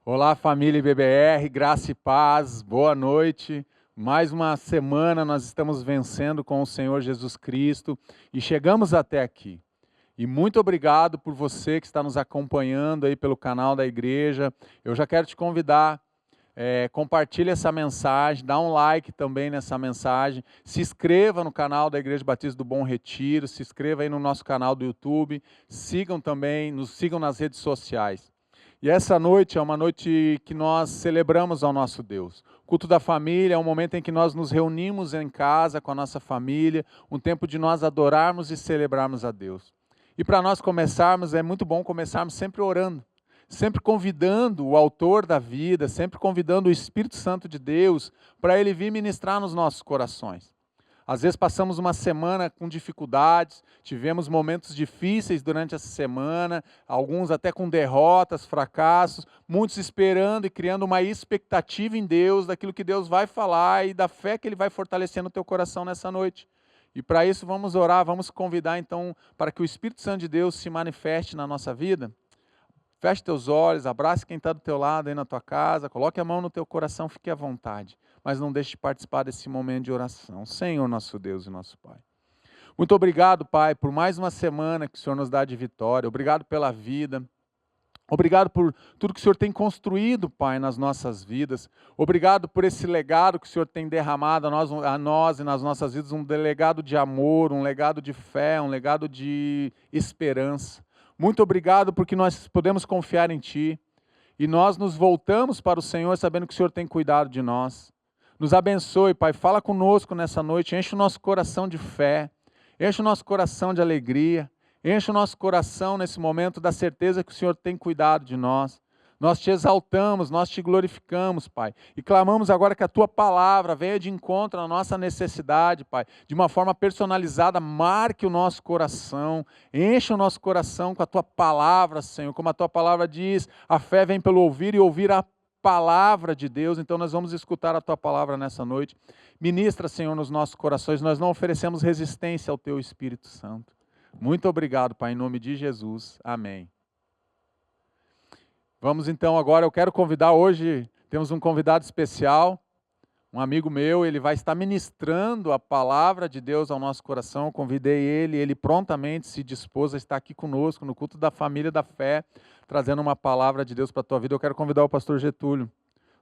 Olá, família BBR, graça e paz, boa noite. Mais uma semana nós estamos vencendo com o Senhor Jesus Cristo e chegamos até aqui. E muito obrigado por você que está nos acompanhando aí pelo canal da igreja. Eu já quero te convidar, compartilhe essa mensagem, dá um like também nessa mensagem, se inscreva no canal da Igreja Batista do Bom Retiro, se inscreva aí no nosso canal do YouTube, sigam também, nos sigam nas redes sociais. E essa noite é uma noite que nós celebramos ao nosso Deus. O culto da família é um momento em que nós nos reunimos em casa com a nossa família, um tempo de nós adorarmos e celebrarmos a Deus. E para nós começarmos, é muito bom começarmos sempre orando, sempre convidando o autor da vida, sempre convidando o Espírito Santo de Deus para ele vir ministrar nos nossos corações. Às vezes passamos uma semana com dificuldades, tivemos momentos difíceis durante essa semana, alguns até com derrotas, fracassos, muitos esperando e criando uma expectativa em Deus, daquilo que Deus vai falar e da fé que Ele vai fortalecer no teu coração nessa noite. E para isso vamos orar, vamos convidar então para que o Espírito Santo de Deus se manifeste na nossa vida. Feche teus olhos, abrace quem está do teu lado aí na tua casa, coloque a mão no teu coração, fique à vontade. Mas não deixe de participar desse momento de oração. Senhor, nosso Deus e nosso Pai. Muito obrigado, Pai, por mais uma semana que o Senhor nos dá de vitória. Obrigado pela vida. Obrigado por tudo que o Senhor tem construído, Pai, nas nossas vidas. Obrigado por esse legado que o Senhor tem derramado a nós e nas nossas vidas, um legado de amor, um legado de fé, um legado de esperança. Muito obrigado porque nós podemos confiar em Ti e nós nos voltamos para o Senhor sabendo que o Senhor tem cuidado de nós. Nos abençoe, Pai, fala conosco nessa noite, enche o nosso coração de fé, enche o nosso coração de alegria, enche o nosso coração nesse momento da certeza que o Senhor tem cuidado de nós. Nós te exaltamos, nós te glorificamos, Pai, e clamamos agora que a Tua palavra venha de encontro à nossa necessidade, Pai, de uma forma personalizada, marque o nosso coração, enche o nosso coração com a Tua palavra, Senhor, como a Tua palavra diz, a fé vem pelo ouvir e ouvir a palavra de Deus, então nós vamos escutar a Tua palavra nessa noite. Ministra, Senhor, nos nossos corações, nós não oferecemos resistência ao Teu Espírito Santo. Muito obrigado, Pai, em nome de Jesus. Amém. Vamos então agora, eu quero convidar hoje, temos um convidado especial, um amigo meu, ele vai estar ministrando a palavra de Deus ao nosso coração. Eu convidei ele prontamente se dispôs a estar aqui conosco no culto da família da fé, trazendo uma palavra de Deus para a tua vida. Eu quero convidar o pastor Getúlio,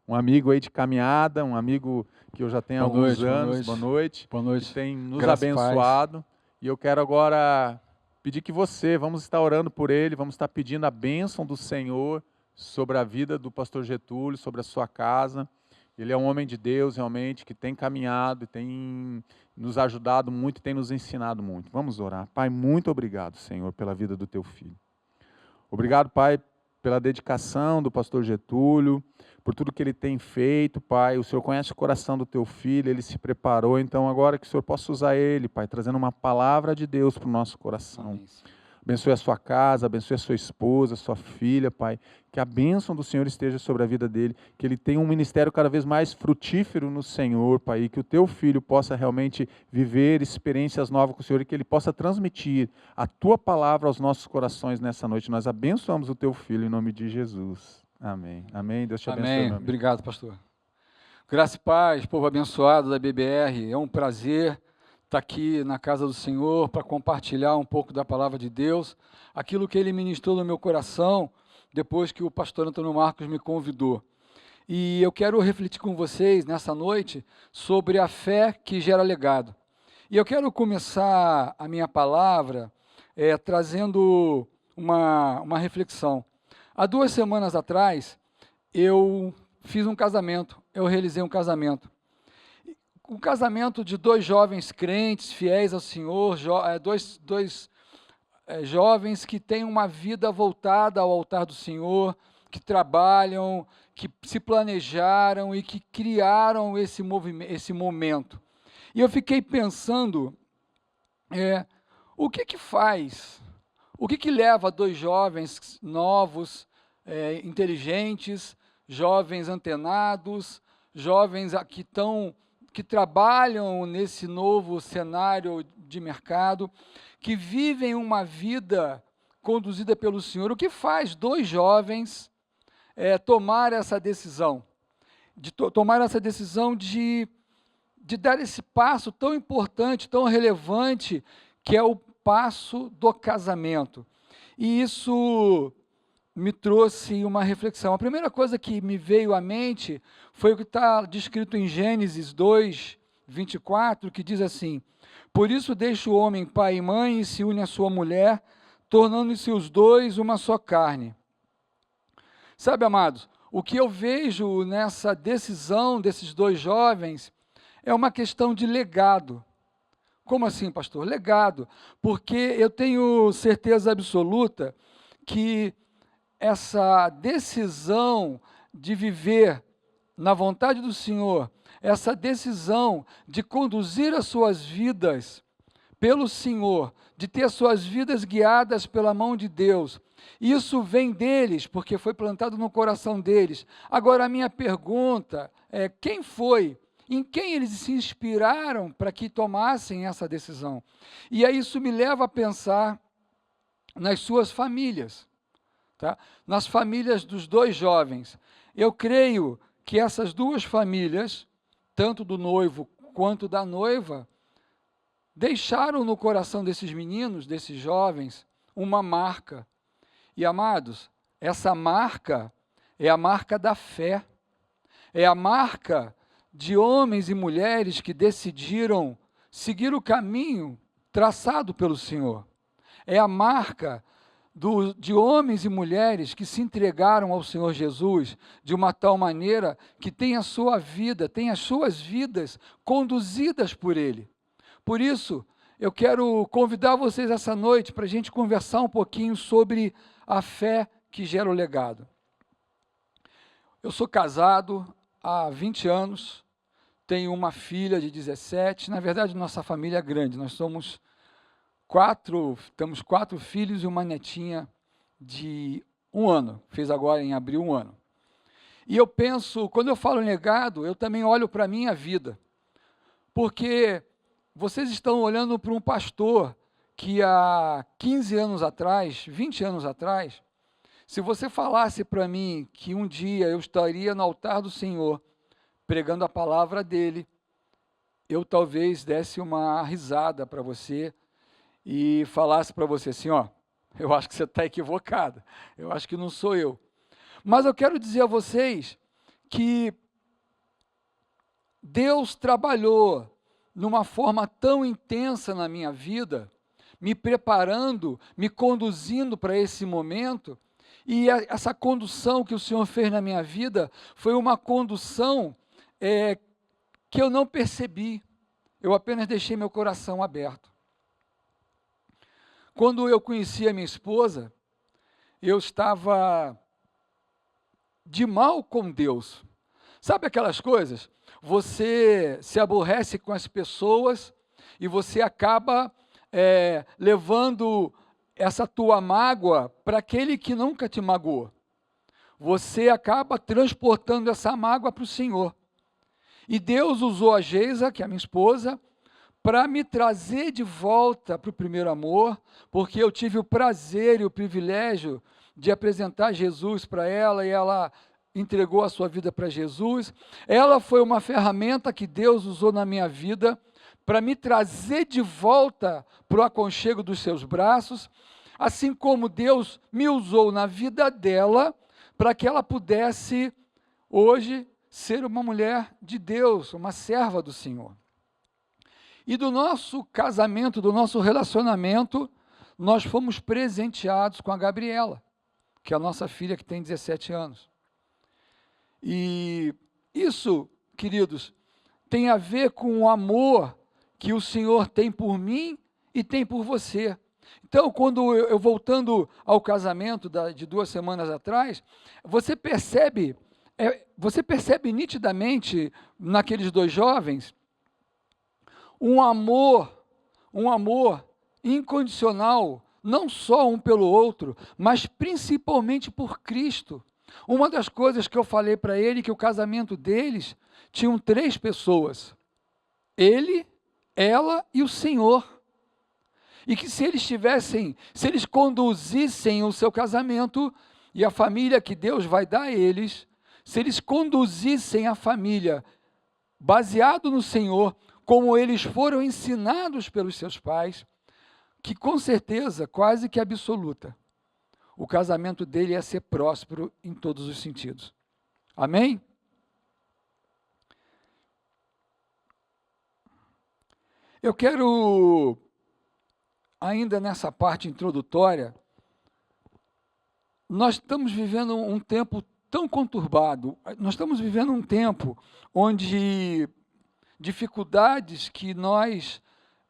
um amigo aí de caminhada, um amigo que eu já tenho há alguns anos. Boa noite. Boa noite. Que tem nos Graça e abençoado. E eu quero agora pedir que vamos estar orando por ele, vamos estar pedindo a bênção do Senhor sobre a vida do pastor Getúlio, sobre a sua casa. Ele é um homem de Deus, realmente, que tem caminhado, tem nos ajudado muito, tem nos ensinado muito. Vamos orar. Pai, muito obrigado, Senhor, pela vida do teu filho. Obrigado, Pai, pela dedicação do pastor Getúlio, por tudo que ele tem feito, Pai. O Senhor conhece o coração do teu filho, ele se preparou. Então, agora que o Senhor possa usar ele, Pai, trazendo uma palavra de Deus para o nosso coração. Amém. Abençoe a sua casa, abençoe a sua esposa, a sua filha, Pai. Que a bênção do Senhor esteja sobre a vida dele, que ele tenha um ministério cada vez mais frutífero no Senhor, Pai, e que o teu filho possa realmente viver experiências novas com o Senhor e que ele possa transmitir a tua palavra aos nossos corações nessa noite. Nós abençoamos o teu filho em nome de Jesus. Amém. Amém. Deus te abençoe, Amém. meu amigo. Obrigado, pastor. Graça e paz, povo abençoado da BBR. É um prazer estar aqui na casa do Senhor para compartilhar um pouco da palavra de Deus, aquilo que Ele ministrou no meu coração depois que o pastor Antônio Marcos me convidou. E eu quero refletir com vocês nessa noite sobre a fé que gera legado. E eu quero começar a minha palavra trazendo uma reflexão. Há 2 semanas atrás, eu fiz um casamento, eu realizei um casamento. Um casamento de 2 jovens crentes, fiéis ao Senhor, dois jovens que têm uma vida voltada ao altar do Senhor, que trabalham, que se planejaram e que criaram esse momento. E eu fiquei pensando, o que faz, o que leva 2 jovens novos, inteligentes, jovens antenados, jovens que trabalham nesse novo cenário de mercado, que vivem uma vida conduzida pelo Senhor. O que faz 2 jovens tomar essa decisão, tomar essa decisão de dar esse passo tão importante, tão relevante, que é o passo do casamento. E isso me trouxe uma reflexão. A primeira coisa que me veio à mente foi o que está descrito em Gênesis 2, 24, que diz assim: por isso deixa o homem pai e mãe e se une à sua mulher, tornando-se os dois uma só carne. Sabe, amados, o que eu vejo nessa decisão desses dois jovens é uma questão de legado. Como assim, pastor? Legado. Porque eu tenho certeza absoluta que essa decisão de viver na vontade do Senhor, essa decisão de conduzir as suas vidas pelo Senhor, de ter as suas vidas guiadas pela mão de Deus, isso vem deles, porque foi plantado no coração deles. Agora, a minha pergunta é: quem foi? Em quem eles se inspiraram para que tomassem essa decisão? E aí isso me leva a pensar nas suas famílias, tá? Nas famílias dos dois jovens. Eu creio que essas duas famílias, tanto do noivo quanto da noiva, deixaram no coração desses meninos, desses jovens, uma marca. E, amados, essa marca é a marca da fé, é a marca de homens e mulheres que decidiram seguir o caminho traçado pelo Senhor. É a marca de homens e mulheres que se entregaram ao Senhor Jesus de uma tal maneira que tem a sua vida, tem as suas vidas conduzidas por Ele. Por isso, eu quero convidar vocês essa noite para a gente conversar um pouquinho sobre a fé que gera o legado. Eu sou casado há 20 anos, tenho uma filha de 17, na verdade nossa família é grande, nós temos temos 4 filhos e uma netinha de 1 ano, fez agora em abril 1 ano. E eu penso, quando eu falo em legado, eu também olho para a minha vida, porque vocês estão olhando para um pastor que há 15 anos atrás, 20 anos atrás, se você falasse para mim que um dia eu estaria no altar do Senhor, pregando a palavra dele, eu talvez desse uma risada para você e falasse para você assim: ó, eu acho que você está equivocado, eu acho que não sou eu. Mas eu quero dizer a vocês que Deus trabalhou numa forma tão intensa na minha vida, me preparando, me conduzindo para esse momento, e essa condução que o Senhor fez na minha vida foi uma condução que eu não percebi, eu apenas deixei meu coração aberto. Quando eu conheci a minha esposa, eu estava de mal com Deus. Sabe aquelas coisas? Você se aborrece com as pessoas e você acaba levando essa tua mágoa para aquele que nunca te magoou. Você acaba transportando essa mágoa para o Senhor. E Deus usou a Geisa, que é a minha esposa, para me trazer de volta para o primeiro amor, porque eu tive o prazer e o privilégio de apresentar Jesus para ela, e ela entregou a sua vida para Jesus. Ela foi uma ferramenta que Deus usou na minha vida para me trazer de volta para o aconchego dos seus braços, assim como Deus me usou na vida dela para que ela pudesse hoje ser uma mulher de Deus, uma serva do Senhor. E do nosso casamento, do nosso relacionamento, nós fomos presenteados com a Gabriela, que é a nossa filha que tem 17 anos. E isso, queridos, tem a ver com o amor que o Senhor tem por mim e tem por você. Então, quando eu voltando ao casamento de 2 semanas atrás, você percebe nitidamente naqueles dois jovens um amor incondicional, não só um pelo outro, mas principalmente por Cristo. Uma das coisas que eu falei para ele, que o casamento deles tinham 3 pessoas: ele, ela e o Senhor. E que se eles conduzissem o seu casamento, e a família que Deus vai dar a eles, se eles conduzissem a família baseado no Senhor, como eles foram ensinados pelos seus pais, que com certeza, quase que absoluta, o casamento dele ia ser próspero em todos os sentidos. Amém? Eu quero, ainda nessa parte introdutória, nós estamos vivendo um tempo tão conturbado, nós estamos vivendo um tempo onde dificuldades que nós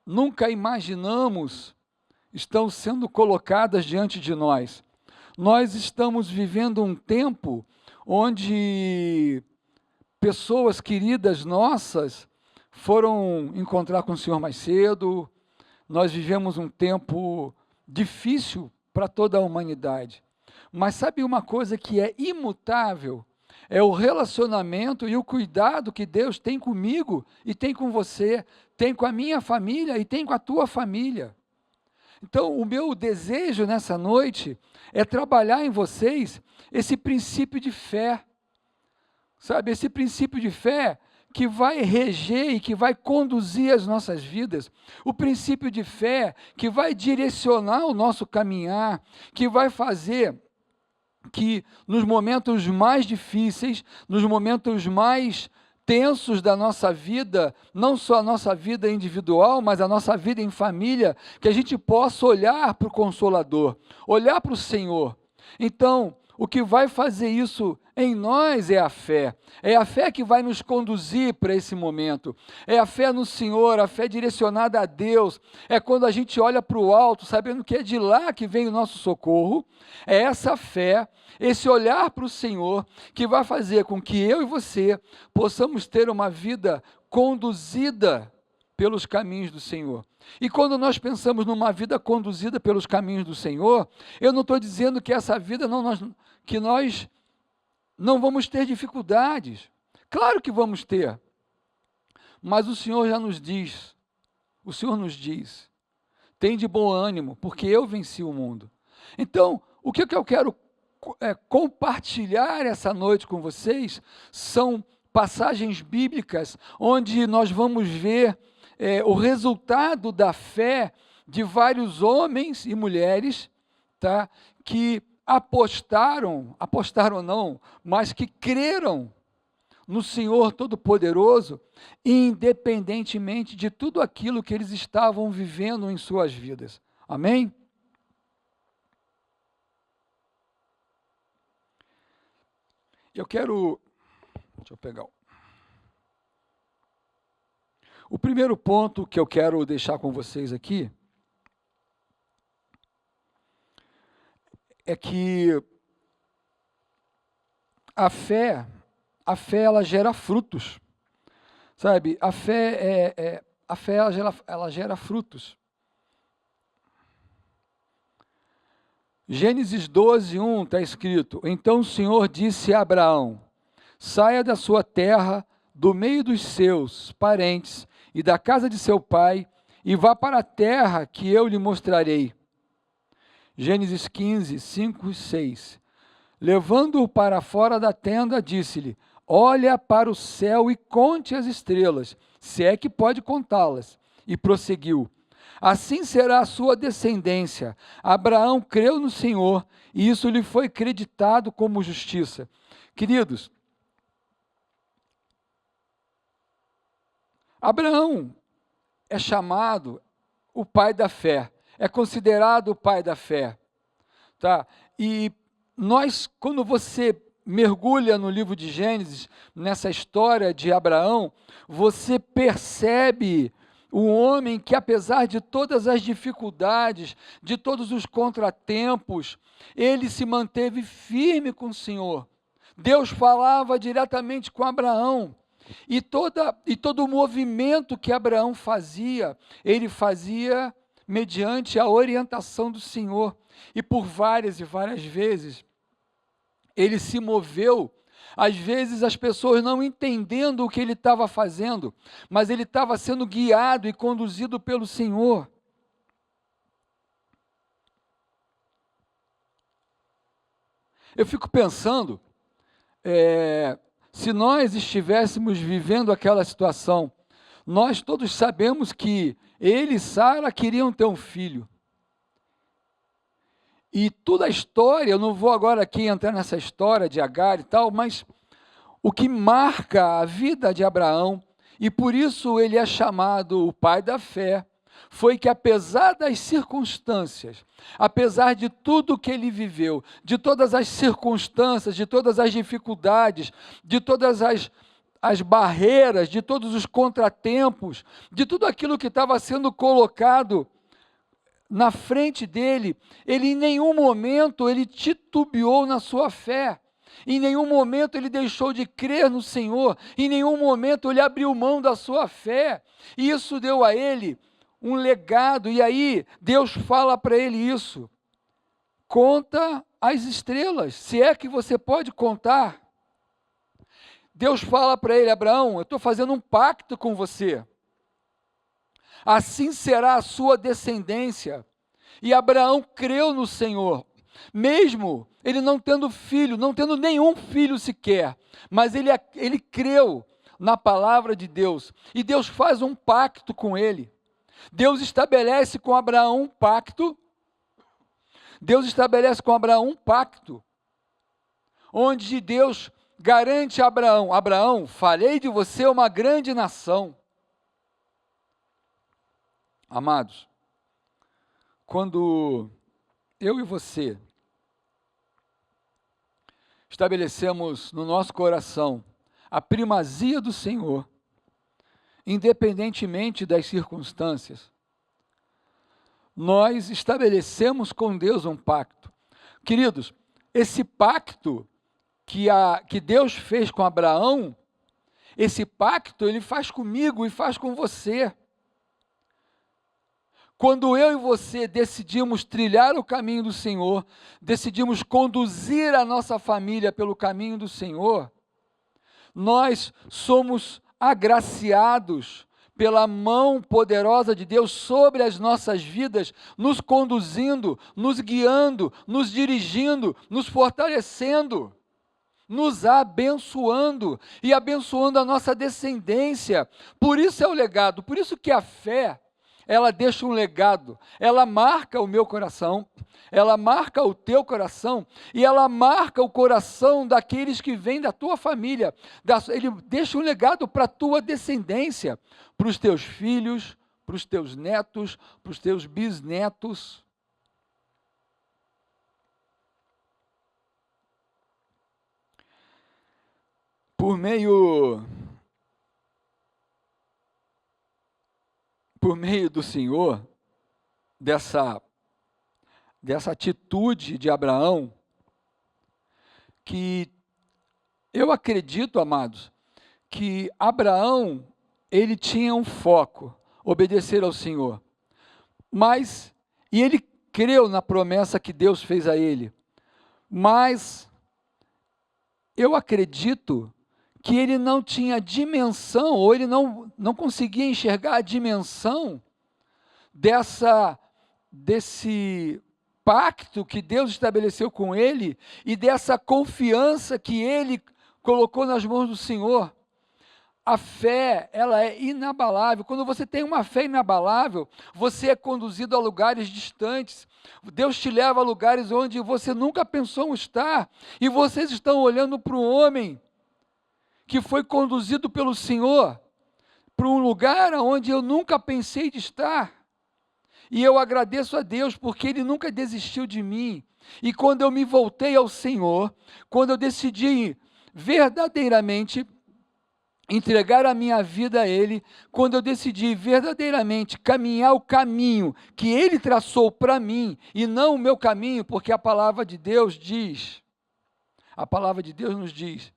nunca imaginamos estão sendo colocadas diante de nós. Nós estamos vivendo um tempo onde pessoas queridas nossas foram encontrar com o Senhor mais cedo. Nós vivemos um tempo difícil para toda a humanidade. Mas sabe uma coisa que é imutável? É o relacionamento e o cuidado que Deus tem comigo e tem com você, tem com a minha família e tem com a tua família. Então, o meu desejo nessa noite é trabalhar em vocês esse princípio de fé, sabe? Esse princípio de fé que vai reger e que vai conduzir as nossas vidas, o princípio de fé que vai direcionar o nosso caminhar, que vai fazer que nos momentos mais difíceis, nos momentos mais tensos da nossa vida, não só a nossa vida individual, mas a nossa vida em família, que a gente possa olhar para o Consolador, olhar para o Senhor. Então, o que vai fazer isso em nós é a fé que vai nos conduzir para esse momento, é a fé no Senhor, a fé direcionada a Deus, é quando a gente olha para o alto, sabendo que é de lá que vem o nosso socorro, é essa fé, esse olhar para o Senhor, que vai fazer com que eu e você possamos ter uma vida conduzida pelos caminhos do Senhor. E quando nós pensamos numa vida conduzida pelos caminhos do Senhor, eu não estou dizendo que essa vida que nós não vamos ter dificuldades. Claro que vamos ter. Mas o Senhor já nos diz, tem de bom ânimo, porque eu venci o mundo. Então, o que eu quero compartilhar essa noite com vocês são passagens bíblicas onde nós vamos ver o resultado da fé de vários homens e mulheres, tá, que apostaram não, mas que creram no Senhor Todo-Poderoso, independentemente de tudo aquilo que eles estavam vivendo em suas vidas. Amém? Deixa eu pegar. O primeiro ponto que eu quero deixar com vocês aqui é que a fé ela gera frutos, sabe? A fé ela gera frutos. Gênesis 12:1 está escrito: então o Senhor disse a Abraão: saia da sua terra, do meio dos seus parentes e da casa de seu pai, e vá para a terra que eu lhe mostrarei. Gênesis 15:5 e 6. Levando-o para fora da tenda, disse-lhe: olha para o céu e conte as estrelas, se é que pode contá-las. E prosseguiu: assim será a sua descendência. Abraão creu no Senhor, e isso lhe foi creditado como justiça. Queridos, Abraão é chamado o pai da fé, é considerado o pai da fé, tá? E nós, quando você mergulha no livro de Gênesis, nessa história de Abraão, você percebe um homem que, apesar de todas as dificuldades, de todos os contratempos, ele se manteve firme com o Senhor. Deus falava diretamente com Abraão, e todo o movimento que Abraão fazia, ele fazia mediante a orientação do Senhor. E por várias e várias vezes, ele se moveu, às vezes as pessoas não entendendo o que ele estava fazendo, mas ele estava sendo guiado e conduzido pelo Senhor. Eu fico pensando, se nós estivéssemos vivendo aquela situação, nós todos sabemos que ele e Sara queriam ter um filho. E toda a história, eu não vou agora aqui entrar nessa história de Agar e tal, mas o que marca a vida de Abraão, e por isso ele é chamado o pai da fé, foi que apesar das circunstâncias, apesar de tudo que ele viveu, de todas as circunstâncias, de todas as dificuldades, de todas as barreiras, de todos os contratempos, de tudo aquilo que estava sendo colocado na frente dele, ele em nenhum momento ele titubeou na sua fé. Em nenhum momento ele deixou de crer no Senhor, em nenhum momento ele abriu mão da sua fé, e isso deu a ele um legado, e aí Deus fala para ele isso, conta as estrelas, se é que você pode contar. Deus fala para ele, Abraão, eu estou fazendo um pacto com você, assim será a sua descendência, e Abraão creu no Senhor, mesmo ele não tendo filho, não tendo nenhum filho sequer, mas ele creu na palavra de Deus, e Deus faz um pacto com ele. Deus estabelece com Abraão um pacto, onde Deus garante a Abraão, Abraão, farei de você uma grande nação. Amados, quando eu e você estabelecemos no nosso coração a primazia do Senhor, independentemente das circunstâncias, nós estabelecemos com Deus um pacto. Queridos, esse pacto que Deus fez com Abraão, esse pacto ele faz comigo e faz com você. Quando eu e você decidimos trilhar o caminho do Senhor, decidimos conduzir a nossa família pelo caminho do Senhor, nós somos agraciados pela mão poderosa de Deus sobre as nossas vidas, nos conduzindo, nos guiando, nos dirigindo, nos fortalecendo, nos abençoando e abençoando a nossa descendência. Por isso é o legado, por isso que a fé, ela deixa um legado, ela marca o meu coração, ela marca o teu coração, e ela marca o coração daqueles que vêm da tua família, ele deixa um legado para a tua descendência, para os teus filhos, para os teus netos, para os teus bisnetos. Por meio do Senhor, dessa atitude de Abraão, que eu acredito, amados, que Abraão, ele tinha um foco, obedecer ao Senhor, e ele creu na promessa que Deus fez a ele, mas eu acredito que ele não tinha dimensão, ou ele não conseguia enxergar a dimensão desse pacto que Deus estabeleceu com ele, e dessa confiança que ele colocou nas mãos do Senhor. A fé, ela é inabalável. Quando você tem uma fé inabalável, você é conduzido a lugares distantes. Deus te leva a lugares onde você nunca pensou estar, e vocês estão olhando para um homem que foi conduzido pelo Senhor para um lugar onde eu nunca pensei de estar, e eu agradeço a Deus, porque Ele nunca desistiu de mim, e quando eu me voltei ao Senhor, quando eu decidi verdadeiramente entregar a minha vida a Ele, quando eu decidi verdadeiramente caminhar o caminho que Ele traçou para mim, e não o meu caminho, porque a palavra de Deus nos diz,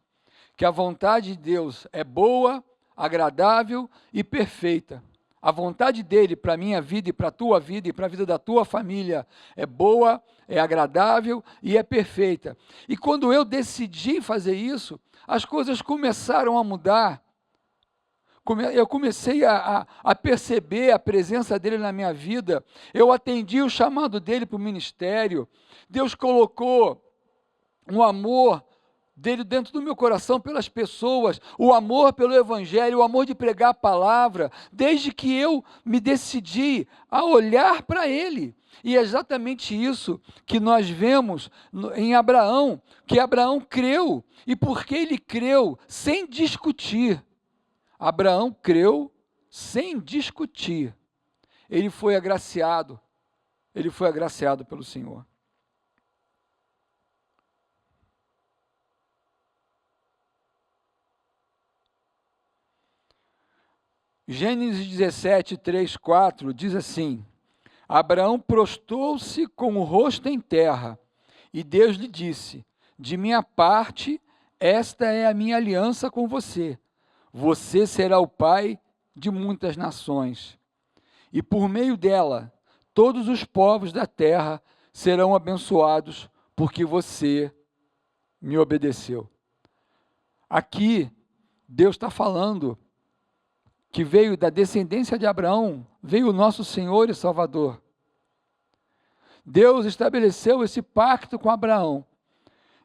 que a vontade de Deus é boa, agradável e perfeita. A vontade dele para a minha vida e para a tua vida e para a vida da tua família é boa, é agradável e é perfeita. E quando eu decidi fazer isso, as coisas começaram a mudar. Eu comecei a perceber a presença dele na minha vida. Eu atendi o chamado dele para o ministério. Deus colocou um amor dele dentro do meu coração pelas pessoas, o amor pelo Evangelho, o amor de pregar a palavra, desde que eu me decidi a olhar para ele. E é exatamente isso que nós vemos em Abraão, que Abraão creu, e porque ele creu sem discutir, Abraão creu sem discutir, ele foi agraciado pelo Senhor. Gênesis 17, 3, 4 diz assim: Abraão prostrou-se com o rosto em terra, e Deus lhe disse: de minha parte, esta é a minha aliança com você. Você será o pai de muitas nações, e por meio dela, todos os povos da terra serão abençoados, porque você me obedeceu. Aqui, Deus está falando que veio da descendência de Abraão, veio o nosso Senhor e Salvador. Deus estabeleceu esse pacto com Abraão,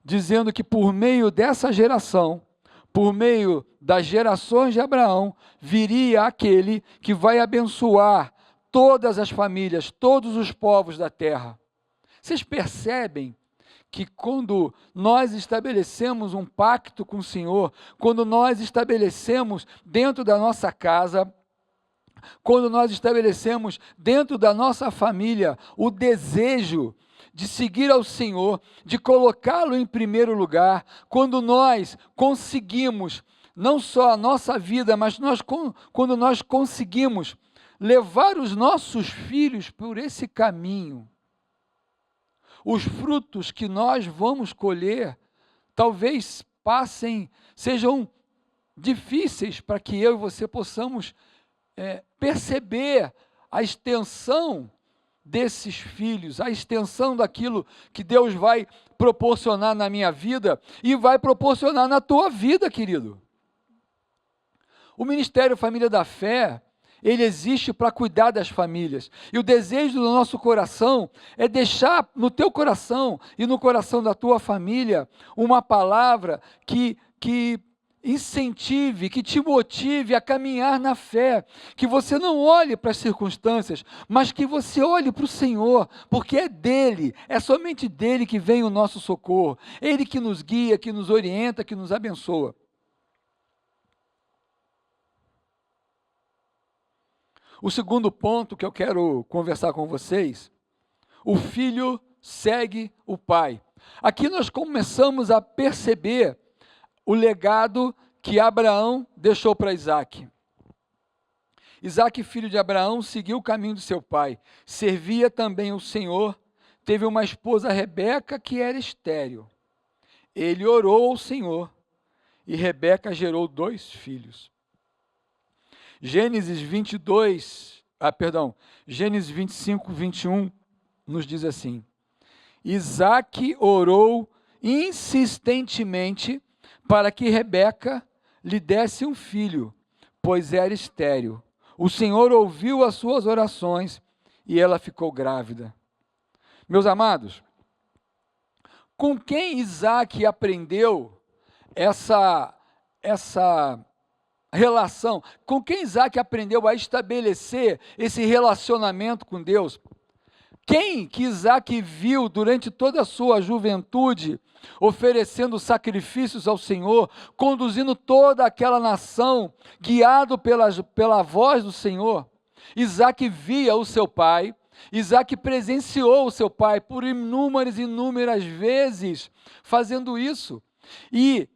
dizendo que por meio dessa geração, por meio das gerações de Abraão, viria aquele que vai abençoar todas as famílias, todos os povos da terra. Vocês percebem que quando nós estabelecemos um pacto com o Senhor, quando nós estabelecemos dentro da nossa casa, quando nós estabelecemos dentro da nossa família o desejo de seguir ao Senhor, de colocá-lo em primeiro lugar, quando nós conseguimos, não só a nossa vida, mas quando nós conseguimos levar os nossos filhos por esse caminho, os frutos que nós vamos colher, talvez sejam difíceis para que eu e você possamos perceber a extensão desses filhos, a extensão daquilo que Deus vai proporcionar na minha vida e vai proporcionar na tua vida, querido. O Ministério Família da Fé, ele existe para cuidar das famílias. E o desejo do nosso coração é deixar no teu coração e no coração da tua família uma palavra que incentive, que te motive a caminhar na fé, que você não olhe para as circunstâncias, mas que você olhe para o Senhor, porque é dele, é somente dele que vem o nosso socorro, ele que nos guia, que nos orienta, que nos abençoa. O segundo ponto que eu quero conversar com vocês, o filho segue o pai. Aqui nós começamos a perceber o legado que Abraão deixou para Isaac. Isaac, filho de Abraão, seguiu o caminho de seu pai, servia também o Senhor, teve uma esposa, Rebeca, que era estéril. Ele orou ao Senhor e Rebeca gerou 2 filhos. Gênesis 25, 21 nos diz assim: Isaac orou insistentemente para que Rebeca lhe desse um filho, pois era estéril. O Senhor ouviu as suas orações e ela ficou grávida. Meus amados, com quem Isaac aprendeu essa relação? Com quem Isaac aprendeu a estabelecer esse relacionamento com Deus? Quem que Isaac viu durante toda a sua juventude, oferecendo sacrifícios ao Senhor, conduzindo toda aquela nação, guiado pela voz do Senhor? Isaac via o seu pai, Isaac presenciou o seu pai por inúmeras vezes fazendo isso. E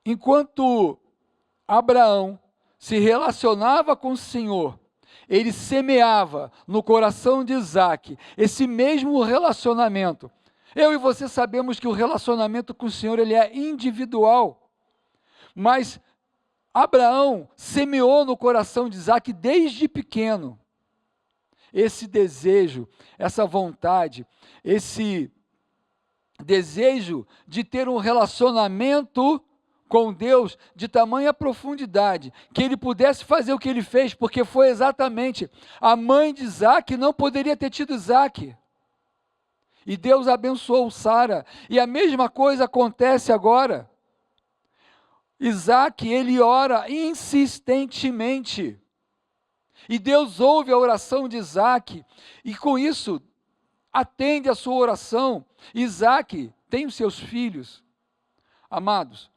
enquanto Abraão se relacionava com o Senhor, ele semeava no coração de Isaac esse mesmo relacionamento. Eu e você sabemos que o relacionamento com o Senhor ele é individual, mas Abraão semeou no coração de Isaac desde pequeno esse desejo, essa vontade, esse desejo de ter um relacionamento com Deus de tamanha profundidade, que ele pudesse fazer o que ele fez, porque foi exatamente a mãe de Isaac não poderia ter tido Isaac. E Deus abençoou Sara. E a mesma coisa acontece agora. Isaac, ele ora insistentemente. E Deus ouve a oração de Isaac. E com isso, atende a sua oração. Isaac tem os seus filhos. Amados,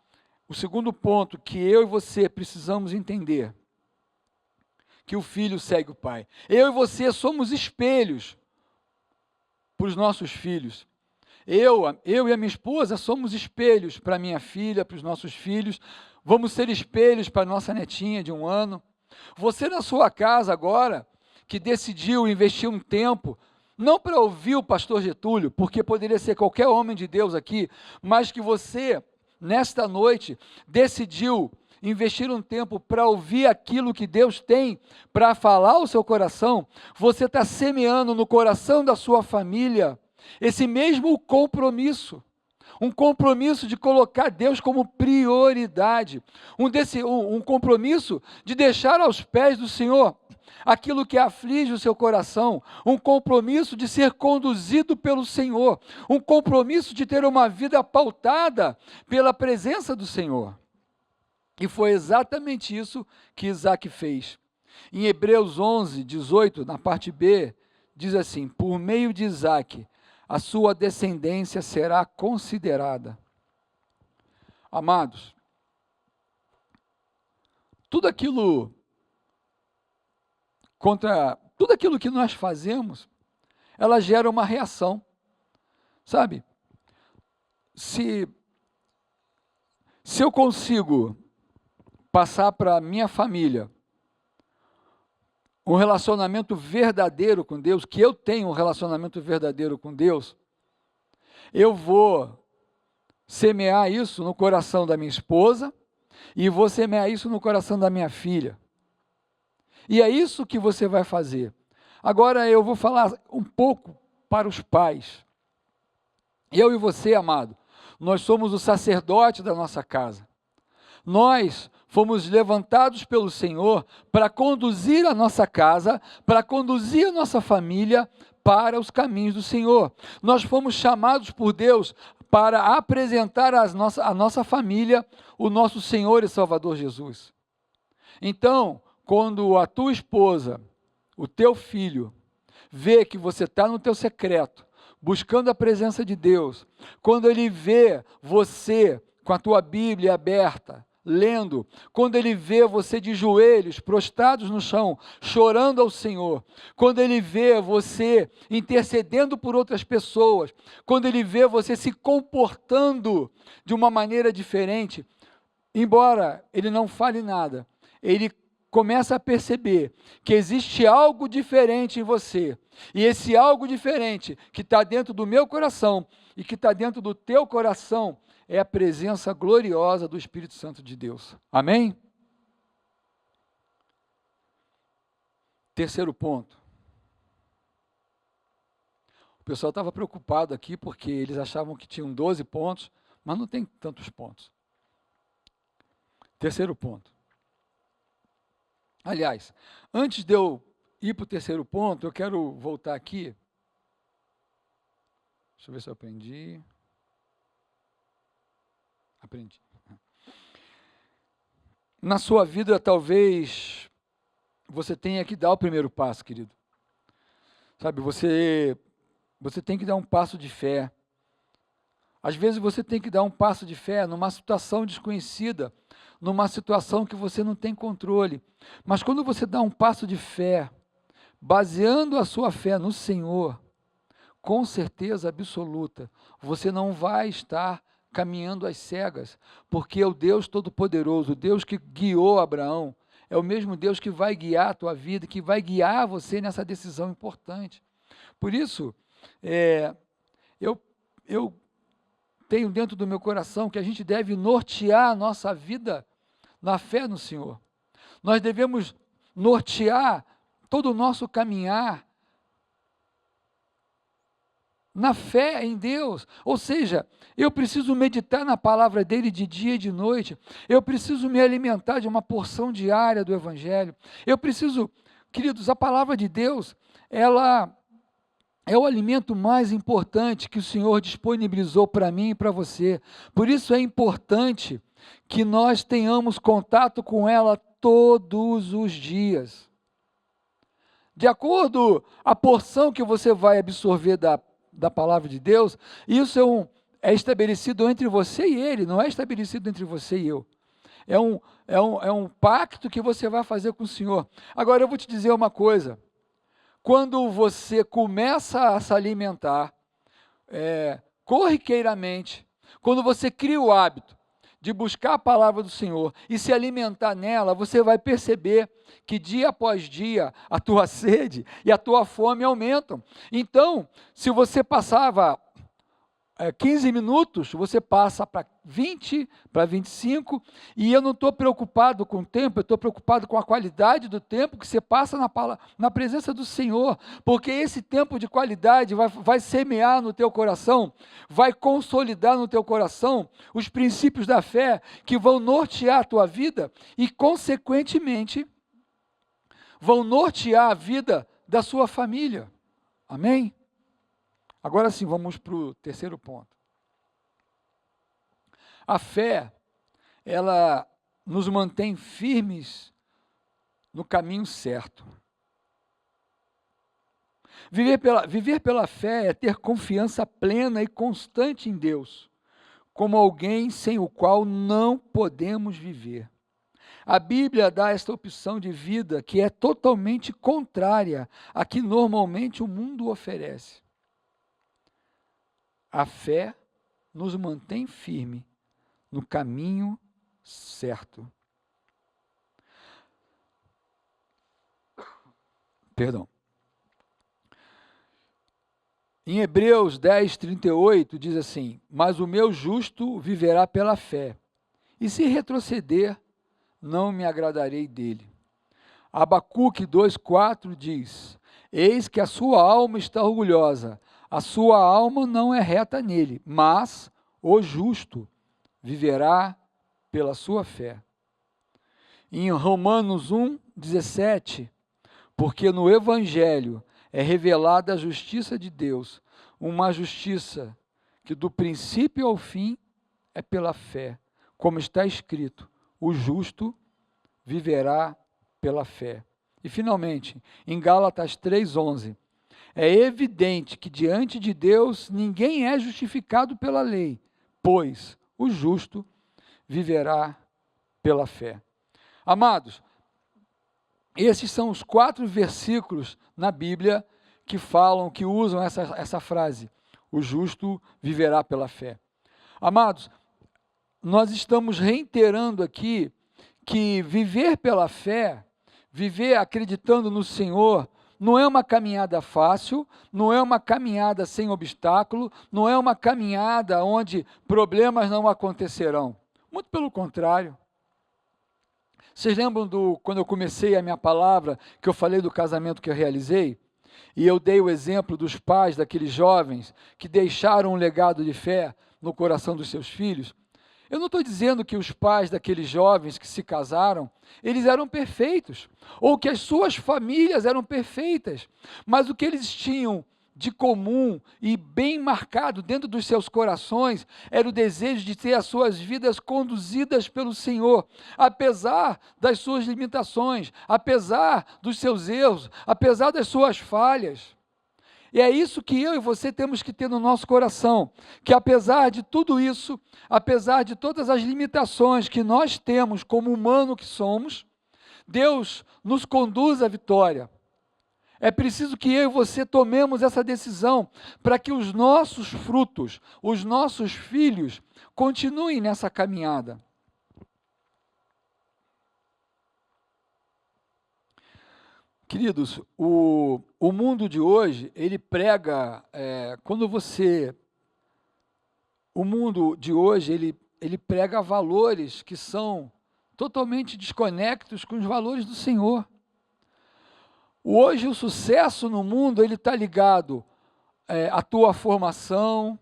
o segundo ponto que eu e você precisamos entender, que o filho segue o pai. Eu e você somos espelhos para os nossos filhos. Eu e a minha esposa somos espelhos para minha filha, para os nossos filhos. Vamos ser espelhos para a nossa netinha de 1 ano. Você na sua casa agora, que decidiu investir um tempo, não para ouvir o pastor Getúlio, porque poderia ser qualquer homem de Deus aqui, mas que você, nesta noite, decidiu investir um tempo para ouvir aquilo que Deus tem para falar ao seu coração, você está semeando no coração da sua família esse mesmo compromisso, um compromisso de colocar Deus como prioridade, um compromisso de deixar aos pés do Senhor aquilo que aflige o seu coração, um compromisso de ser conduzido pelo Senhor, um compromisso de ter uma vida pautada pela presença do Senhor. E foi exatamente isso que Isaac fez. Em Hebreus 11, 18, na parte B, diz assim: por meio de Isaac, a sua descendência será considerada. Amados, tudo aquilo que nós fazemos, ela gera uma reação, sabe? Se eu consigo passar para a minha família um relacionamento verdadeiro com Deus, que eu tenho um relacionamento verdadeiro com Deus, eu vou semear isso no coração da minha esposa e vou semear isso no coração da minha filha. E é isso que você vai fazer. Agora eu vou falar um pouco para os pais. Eu e você, amado, nós somos o sacerdote da nossa casa. Nós fomos levantados pelo Senhor para conduzir a nossa casa, para conduzir a nossa família para os caminhos do Senhor. Nós fomos chamados por Deus para apresentar a nossa família o nosso Senhor e Salvador Jesus. Então, quando a tua esposa, o teu filho, vê que você está no teu secreto, buscando a presença de Deus, quando ele vê você com a tua Bíblia aberta, lendo, quando ele vê você de joelhos, prostrados no chão, chorando ao Senhor, quando ele vê você intercedendo por outras pessoas, quando ele vê você se comportando de uma maneira diferente, embora ele não fale nada, ele começa a perceber que existe algo diferente em você, e esse algo diferente que está dentro do meu coração e que está dentro do teu coração é a presença gloriosa do Espírito Santo de Deus. Amém? Terceiro ponto. O pessoal estava preocupado aqui porque eles achavam que tinham 12 pontos, mas não tem tantos pontos. Terceiro ponto. Aliás, antes de eu ir para o terceiro ponto, eu quero voltar aqui. Deixa eu ver se eu aprendi. Aprendi. Na sua vida, talvez, você tenha que dar o primeiro passo, querido. Sabe, você tem que dar um passo de fé. Às vezes você tem que dar um passo de fé numa situação desconhecida, numa situação que você não tem controle. Mas quando você dá um passo de fé, baseando a sua fé no Senhor, com certeza absoluta, você não vai estar caminhando às cegas, porque o Deus Todo-Poderoso, o Deus que guiou Abraão, é o mesmo Deus que vai guiar a tua vida, que vai guiar você nessa decisão importante. Por isso, eu tenho dentro do meu coração que a gente deve nortear a nossa vida na fé no Senhor. Nós devemos nortear todo o nosso caminhar na fé em Deus, ou seja, eu preciso meditar na palavra dele de dia e de noite, eu preciso me alimentar de uma porção diária do Evangelho, eu preciso, queridos, a palavra de Deus, ela é o alimento mais importante que o Senhor disponibilizou para mim e para você. Por isso é importante que nós tenhamos contato com ela todos os dias. De acordo com a porção que você vai absorver da palavra de Deus, isso é estabelecido entre você e ele, não é estabelecido entre você e eu. É um pacto que você vai fazer com o Senhor. Agora eu vou te dizer uma coisa. Quando você começa a se alimentar corriqueiramente, quando você cria o hábito de buscar a palavra do Senhor e se alimentar nela, você vai perceber que dia após dia a tua sede e a tua fome aumentam. Então, se você passava 15 minutos, você passa para 20, para 25, e eu não estou preocupado com o tempo, eu estou preocupado com a qualidade do tempo que você passa na presença do Senhor, porque esse tempo de qualidade vai semear no teu coração, vai consolidar no teu coração os princípios da fé que vão nortear a tua vida e, consequentemente, vão nortear a vida da sua família. Amém? Agora sim, vamos para o terceiro ponto. A fé, ela nos mantém firmes no caminho certo. Viver pela fé é ter confiança plena e constante em Deus, como alguém sem o qual não podemos viver. A Bíblia dá esta opção de vida que é totalmente contrária à que normalmente o mundo oferece. A fé nos mantém firme no caminho certo. Perdão. Em Hebreus 10, 38, diz assim: mas o meu justo viverá pela fé, e se retroceder, não me agradarei dele. Abacuque 2,4 diz: eis que a sua alma está orgulhosa, a sua alma não é reta nele, mas o justo viverá pela sua fé. Em Romanos 1,17, porque no Evangelho é revelada a justiça de Deus, uma justiça que do princípio ao fim é pela fé, como está escrito, o justo viverá pela fé. E finalmente, em Gálatas 3,11, é evidente que diante de Deus ninguém é justificado pela lei, pois o justo viverá pela fé. Amados, esses são os 4 versículos na Bíblia que usam essa frase, o justo viverá pela fé. Amados, nós estamos reiterando aqui que viver pela fé, viver acreditando no Senhor, não é uma caminhada fácil, não é uma caminhada sem obstáculo, não é uma caminhada onde problemas não acontecerão. Muito pelo contrário. Vocês lembram quando eu comecei a minha palavra, que eu falei do casamento que eu realizei? E eu dei o exemplo dos pais daqueles jovens que deixaram um legado de fé no coração dos seus filhos. Eu não estou dizendo que os pais daqueles jovens que se casaram, eles eram perfeitos, ou que as suas famílias eram perfeitas, mas o que eles tinham de comum e bem marcado dentro dos seus corações era o desejo de ter as suas vidas conduzidas pelo Senhor, apesar das suas limitações, apesar dos seus erros, apesar das suas falhas. E é isso que eu e você temos que ter no nosso coração, que apesar de tudo isso, apesar de todas as limitações que nós temos como humano que somos, Deus nos conduz à vitória. É preciso que eu e você tomemos essa decisão para que os nossos frutos, os nossos filhos, continuem nessa caminhada. Queridos, o mundo de hoje, ele prega, o mundo de hoje, ele prega valores que são totalmente desconectos com os valores do Senhor. Hoje o sucesso no mundo, ele está ligado à tua formação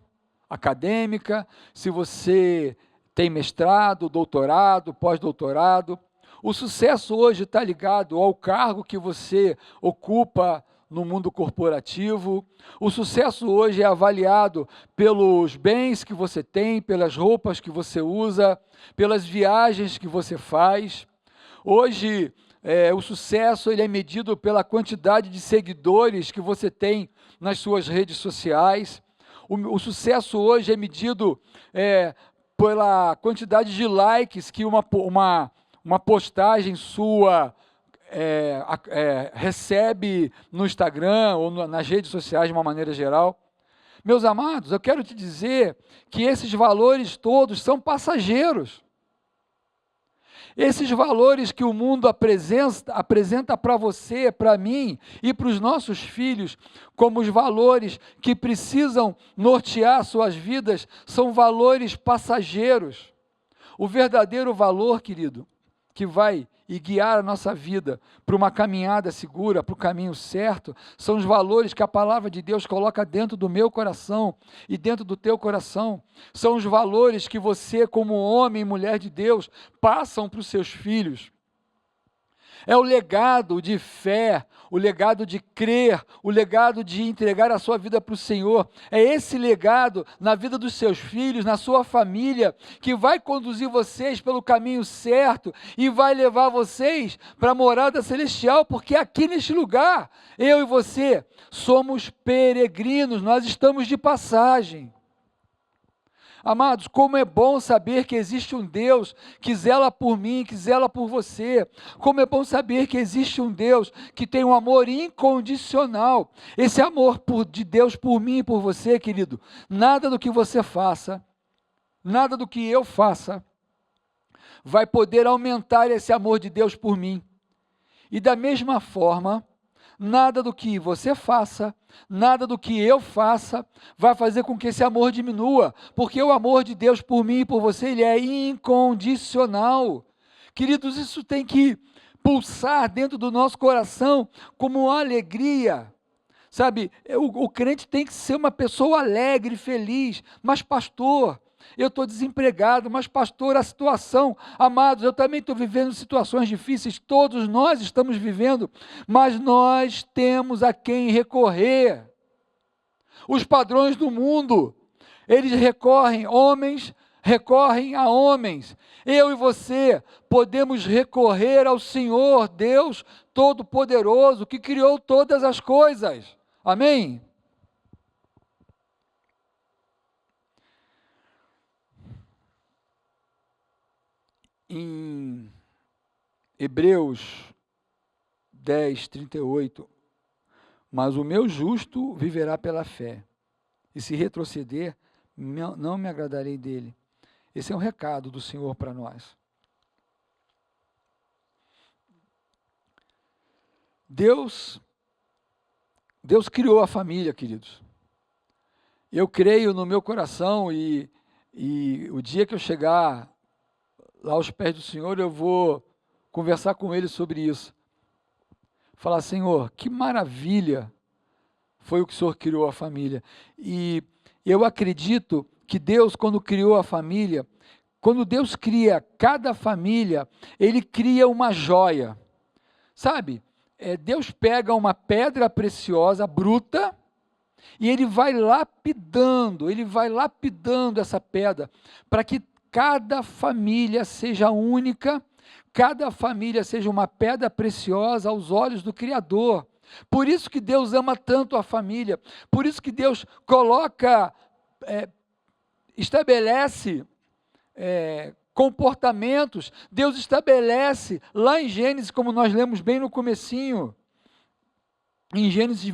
acadêmica, se você tem mestrado, doutorado, pós-doutorado. O sucesso hoje está ligado ao cargo que você ocupa no mundo corporativo. O sucesso hoje é avaliado pelos bens que você tem, pelas roupas que você usa, pelas viagens que você faz. Hoje, o sucesso ele é medido pela quantidade de seguidores que você tem nas suas redes sociais. O sucesso hoje é medido pela quantidade de likes que uma postagem sua recebe no Instagram ou nas redes sociais de uma maneira geral. Meus amados, eu quero te dizer que esses valores todos são passageiros. Esses valores que o mundo apresenta para você, para mim e para os nossos filhos, como os valores que precisam nortear suas vidas, são valores passageiros. O verdadeiro valor, querido, que vai guiar a nossa vida para uma caminhada segura, para o caminho certo, são os valores que a palavra de Deus coloca dentro do meu coração e dentro do teu coração. São os valores que você, como homem e mulher de Deus, passam para os seus filhos. É o legado de fé, o legado de crer, o legado de entregar a sua vida para o Senhor. É esse legado na vida dos seus filhos, na sua família, que vai conduzir vocês pelo caminho certo e vai levar vocês para a morada celestial, porque aqui neste lugar, eu e você somos peregrinos, nós estamos de passagem. Amados, como é bom saber que existe um Deus que zela por mim, que zela por você. Como é bom saber que existe um Deus que tem um amor incondicional. Esse amor de Deus por mim e por você, querido, nada do que você faça, nada do que eu faça, vai poder aumentar esse amor de Deus por mim. E da mesma forma, nada do que você faça, nada do que eu faça, vai fazer com que esse amor diminua, porque o amor de Deus por mim e por você, ele é incondicional. Queridos, isso tem que pulsar dentro do nosso coração como uma alegria. Sabe, o crente tem que ser uma pessoa alegre, feliz. Mas pastor, eu estou desempregado, mas pastor, a situação, amados, eu também estou vivendo situações difíceis, todos nós estamos vivendo, mas nós temos a quem recorrer. Os padrões do mundo, eles recorrem a homens. Eu e você podemos recorrer ao Senhor, Deus Todo-Poderoso, que criou todas as coisas. Amém? Em Hebreus 10, 38, mas o meu justo viverá pela fé, e se retroceder, não me agradarei dele. Esse é um recado do Senhor para nós. Deus criou a família, queridos. Eu creio no meu coração e o dia que eu chegar lá aos pés do Senhor, eu vou conversar com Ele sobre isso. Falar, Senhor, que maravilha foi o que o Senhor criou a família. E eu acredito que Deus, quando criou a família, quando Deus cria cada família, Ele cria uma joia. Sabe, Deus pega uma pedra preciosa, bruta, e Ele vai lapidando essa pedra, para que cada família seja única, cada família seja uma pedra preciosa aos olhos do Criador. Por isso que Deus ama tanto a família, por isso que Deus estabelece comportamentos, Deus estabelece lá em Gênesis, como nós lemos bem no comecinho, em Gênesis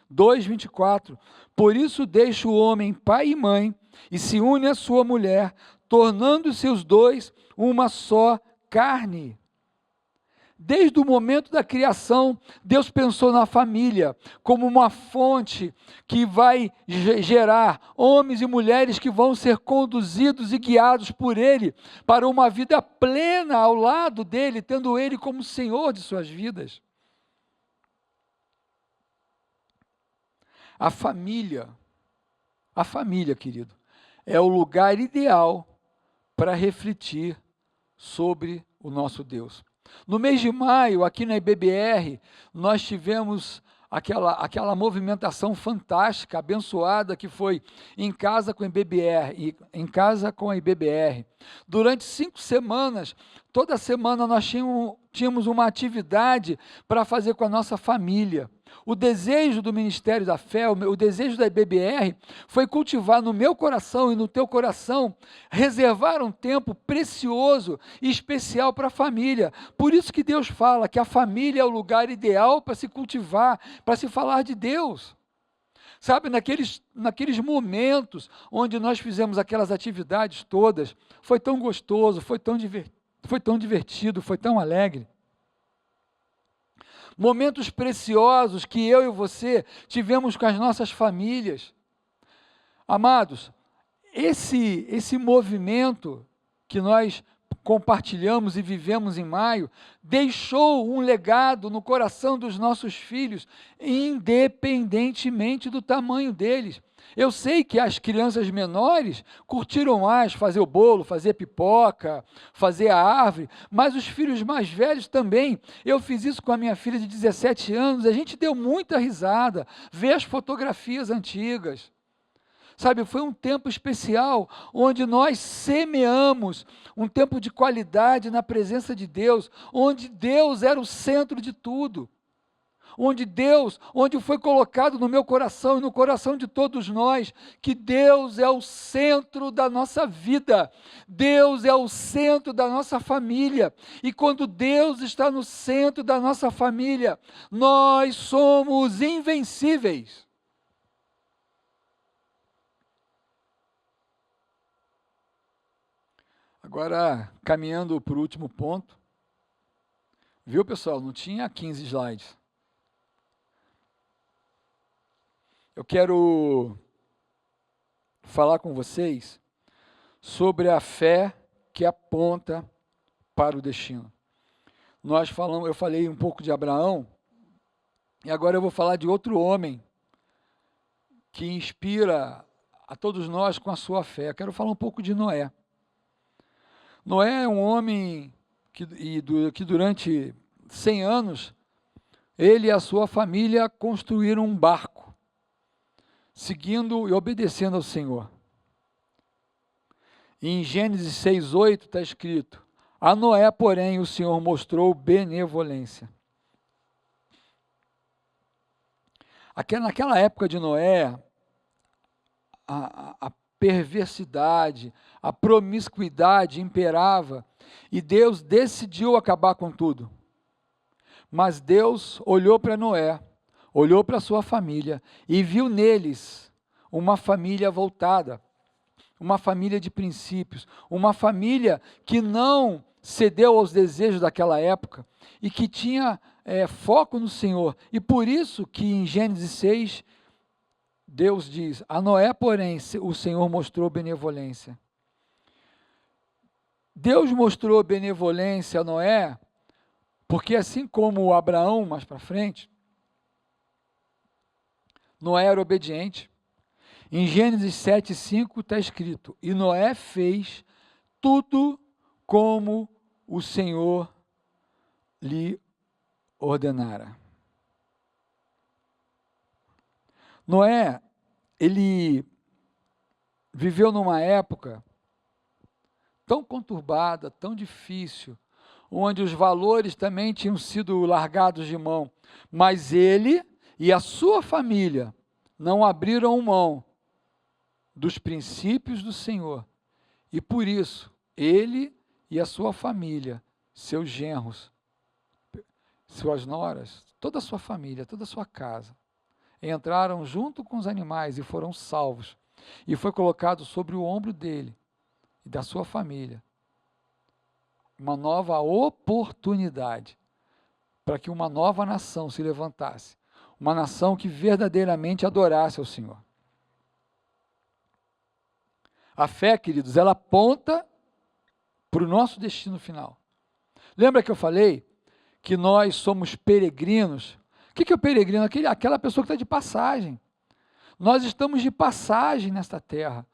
2, 24, por isso deixa o homem pai e mãe, e se une à sua mulher, tornando-se os dois uma só carne. Desde o momento da criação, Deus pensou na família como uma fonte que vai gerar homens e mulheres que vão ser conduzidos e guiados por Ele para uma vida plena ao lado dEle, tendo Ele como Senhor de suas vidas. A família, querido, é o lugar ideal para refletir sobre o nosso Deus. No mês de maio, aqui na IBBR, nós tivemos aquela movimentação fantástica, abençoada, que foi em casa com a IBBR, Durante 5 semanas, toda semana nós tínhamos uma atividade para fazer com a nossa família. O desejo do Ministério da Fé, o desejo da IBBR, foi cultivar no meu coração e no teu coração, reservar um tempo precioso e especial para a família. Por isso que Deus fala que a família é o lugar ideal para se cultivar, para se falar de Deus. Sabe, naqueles momentos onde nós fizemos aquelas atividades todas, foi tão gostoso, foi tão divertido, foi tão alegre. Momentos preciosos que eu e você tivemos com as nossas famílias. Amados, esse movimento que nós compartilhamos e vivemos em maio, deixou um legado no coração dos nossos filhos, independentemente do tamanho deles. Eu sei que as crianças menores curtiram mais fazer o bolo, fazer pipoca, fazer a árvore, mas os filhos mais velhos também. Eu fiz isso com a minha filha de 17 anos, a gente deu muita risada, ver as fotografias antigas. Sabe, foi um tempo especial, onde nós semeamos um tempo de qualidade na presença de Deus, onde Deus era o centro de tudo, onde foi colocado no meu coração e no coração de todos nós, que Deus é o centro da nossa vida, Deus é o centro da nossa família, e quando Deus está no centro da nossa família, nós somos invencíveis. Agora, caminhando para o último ponto, viu, pessoal? Não tinha 15 slides. Eu quero falar com vocês sobre a fé que aponta para o destino. Eu falei um pouco de Abraão, e agora eu vou falar de outro homem que inspira a todos nós com a sua fé. Eu quero falar um pouco de Noé. Noé é um homem que durante 100 anos, ele e a sua família construíram um barco, seguindo e obedecendo ao Senhor. E em Gênesis 6:8 está escrito: a Noé, porém, o Senhor mostrou benevolência. Naquela época de Noé, a perversidade, a promiscuidade imperava, e Deus decidiu acabar com tudo. Mas Deus olhou para Noé, olhou para sua família, e viu neles uma família voltada, uma família de princípios, uma família que não cedeu aos desejos daquela época, e que tinha foco no Senhor. E por isso que em Gênesis 6, Deus diz: a Noé, porém, o Senhor mostrou benevolência. Deus mostrou benevolência a Noé, porque assim como Abraão, mais para frente, Noé era obediente. Em Gênesis 7:5 está escrito: e Noé fez tudo como o Senhor lhe ordenara. Noé, ele viveu numa época tão conturbada, tão difícil, onde os valores também tinham sido largados de mão, mas ele e a sua família não abriram mão dos princípios do Senhor, e por isso, ele e a sua família, seus genros, suas noras, toda a sua família, toda a sua casa, entraram junto com os animais e foram salvos, e foi colocado sobre o ombro dele e da sua família uma nova oportunidade para que uma nova nação se levantasse, uma nação que verdadeiramente adorasse ao Senhor. A fé, queridos, ela aponta para o nosso destino final. Lembra que eu falei que nós somos peregrinos? O que é o peregrino? Aquela pessoa que está de passagem. Nós estamos de passagem nesta terra.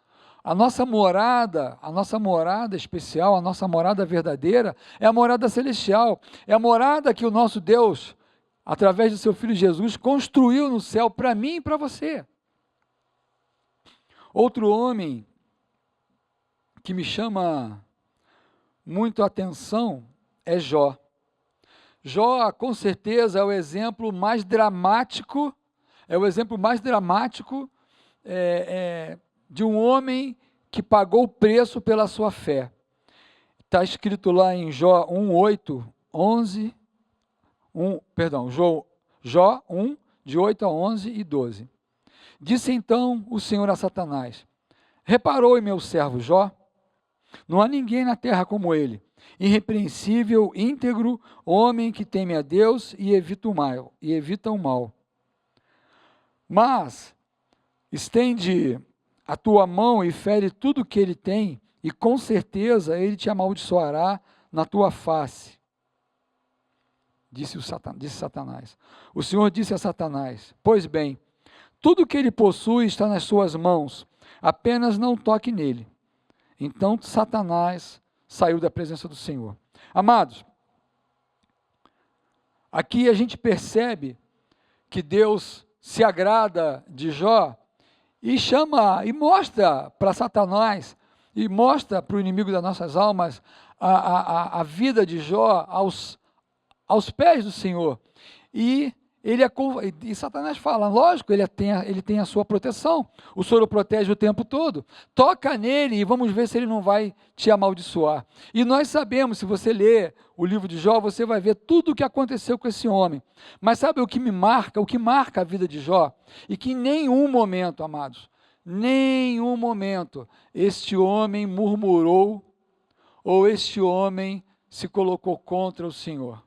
A nossa morada especial, a nossa morada verdadeira, é a morada celestial, é a morada que o nosso Deus, através do seu Filho Jesus, construiu no céu para mim e para você. Outro homem que me chama muito a atenção é Jó. Jó, com certeza, é o exemplo mais dramático, de um homem que pagou o preço pela sua fé. Está escrito lá em Jó 1, 8, 11, Jó 1, de 8 a 11 e 12. Disse então o Senhor a Satanás: reparou em meu servo Jó? Não há ninguém na terra como ele, irrepreensível, íntegro, homem que teme a Deus e evita o mal. Mas estende a tua mão e fere tudo o que ele tem, e com certeza ele te amaldiçoará na tua face. Disse Satanás. O Senhor disse a Satanás: pois bem, tudo o que ele possui está nas suas mãos, apenas não toque nele. Então Satanás saiu da presença do Senhor. Amados, aqui a gente percebe que Deus se agrada de Jó e chama e mostra para Satanás e mostra para o inimigo das nossas almas a vida de Jó aos pés do Senhor. E Satanás fala, lógico, ele tem a sua proteção, o Senhor o protege o tempo todo, toca nele e vamos ver se ele não vai te amaldiçoar. E nós sabemos, se você ler o livro de Jó, você vai ver tudo o que aconteceu com esse homem. Mas sabe o que marca a vida de Jó? E que em nenhum momento, amados, nenhum momento, este homem murmurou, ou este homem se colocou contra o Senhor.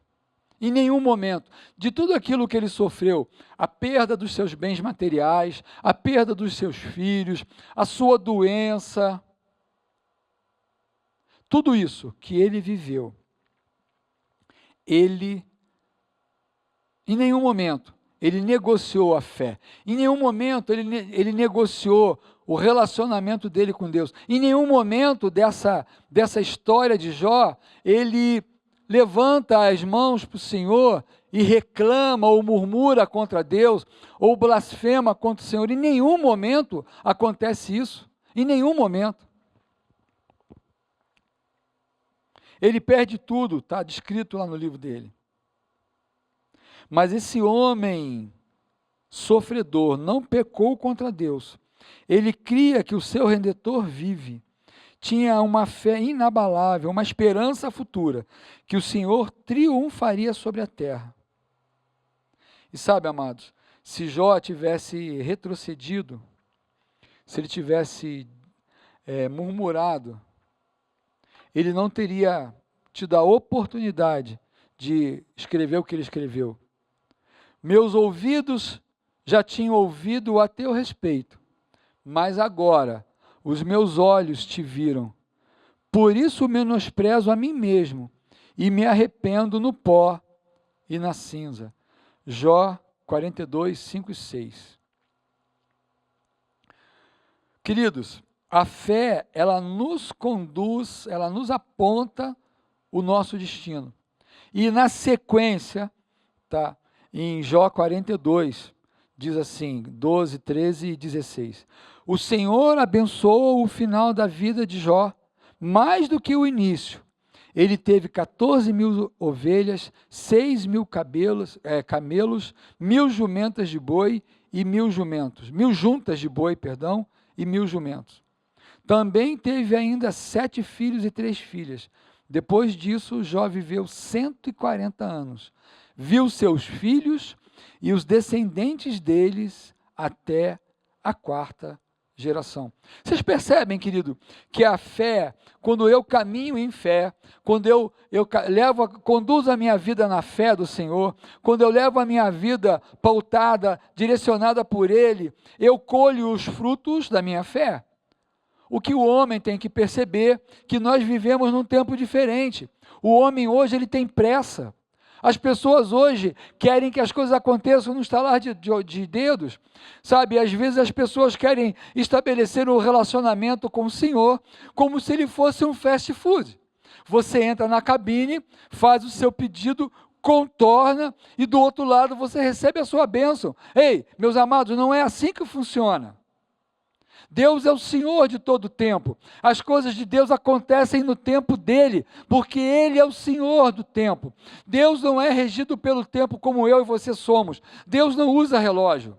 Em nenhum momento, de tudo aquilo que ele sofreu, a perda dos seus bens materiais, a perda dos seus filhos, a sua doença, tudo isso que ele viveu, em nenhum momento, ele negociou a fé, em nenhum momento ele negociou o relacionamento dele com Deus, em nenhum momento dessa história de Jó, ele levanta as mãos para o Senhor e reclama ou murmura contra Deus, ou blasfema contra o Senhor. Em nenhum momento acontece isso, em nenhum momento. Ele perde tudo, está descrito lá no livro dele. Mas esse homem sofredor não pecou contra Deus. Ele cria que o seu Redentor vive. Tinha uma fé inabalável, uma esperança futura, que o Senhor triunfaria sobre a terra. E sabe, amados, se Jó tivesse retrocedido, se ele tivesse murmurado, ele não teria tido a oportunidade de escrever o que ele escreveu. Meus ouvidos já tinham ouvido a teu respeito, mas agora os meus olhos te viram. Por isso menosprezo a mim mesmo e me arrependo no pó e na cinza. Jó 42, 5 e 6. Queridos, a fé, ela nos conduz, ela nos aponta o nosso destino. E na sequência, tá, em Jó 42, diz assim, 12, 13 e 16. O Senhor abençoou o final da vida de Jó, mais do que o início. Ele teve 14.000 ovelhas, 6.000 camelos, 1.000 jumentas de boi e 1.000 jumentos. 1.000 juntas de boi, e 1.000 jumentos. Também teve ainda 7 filhos e 3 filhas. Depois disso, Jó viveu 140 anos. Viu seus filhos e os descendentes deles até a 4ª geração. Vocês percebem, querido, que a fé, quando eu caminho em fé, quando eu conduzo a minha vida na fé do Senhor, quando eu levo a minha vida pautada, direcionada por Ele, eu colho os frutos da minha fé. O que o homem tem que perceber, que nós vivemos num tempo diferente. O homem hoje, ele tem pressa. As pessoas hoje querem que as coisas aconteçam no estalar de dedos, sabe? Às vezes as pessoas querem estabelecer um relacionamento com o Senhor como se ele fosse um fast food. Você entra na cabine, faz o seu pedido, contorna e do outro lado você recebe a sua bênção. Ei, meus amados, não é assim que funciona. Deus é o Senhor de todo o tempo. As coisas de Deus acontecem no tempo dele, porque ele é o Senhor do tempo. Deus não é regido pelo tempo como eu e você somos. Deus não usa relógio.